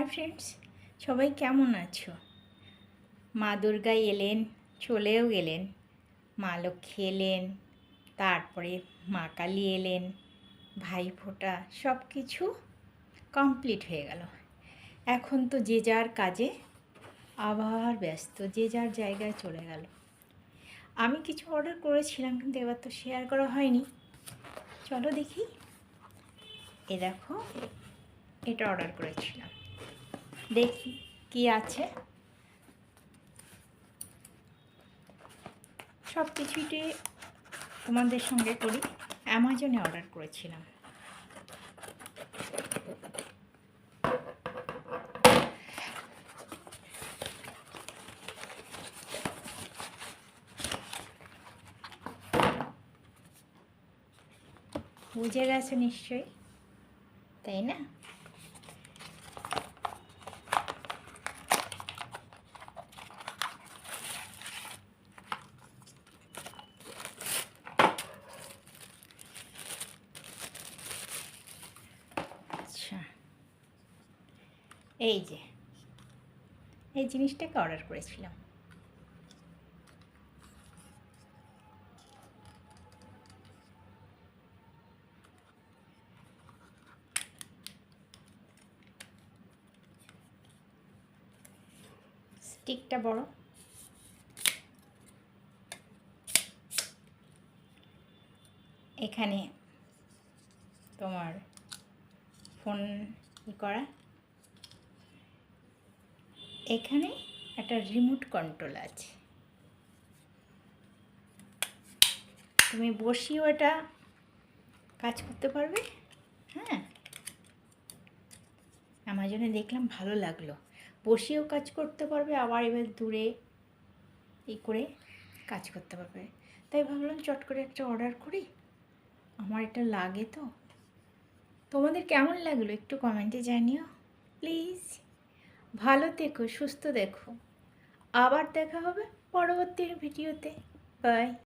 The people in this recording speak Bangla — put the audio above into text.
হাই ফ্রেন্ডস, সবাই কেমন আছো? মা দুর্গা এলেন, চলেও গেলেন। মা লক্ষ্মী এলেন, তারপরে মা কালী এলেন, ভাইফোঁটা সব কিছু কমপ্লিট হয়ে গেল। এখন তো যে যার কাজে আবার ব্যস্ত, যে যার জায়গায় চলে গেল। আমি কিছু অর্ডার করেছিলাম, কিন্তু এবার তো শেয়ার করা হয়নি। চলো দেখি। এ দেখো, এটা অর্ডার করেছিলাম, দেখি কি আছে। সব কিছুইতে তোমাদের সঙ্গে করি। অ্যামাজনে অর্ডার করেছিলাম। বুঝে গেছে নিশ্চয়ই, তাই না? আচ্ছা, এই যে এই জিনিসটাকে অর্ডার করেছিলাম। স্টিকটা বড়, এখানে তোমার ফোন করা, এখানে একটা রিমোট কন্ট্রোল আছে। তুমি বসিয়েও এটা কাজ করতে পারবে। হ্যাঁ, অ্যামাজনে দেখলাম, ভালো লাগলো। বসিয়েও কাজ করতে পারবে, আবার এবার দূরে করে কাজ করতে পারবে। তাই ভাবলাম চট করে একটা অর্ডার করি, আমার এটা লাগে তো। তোমাদের কেমন লাগলো একটু কমেন্টে জানিও প্লিজ। ভালো থেকো, সুস্থ দেখো। আবার দেখা হবে পরবর্তী ভিডিওতে। বাই।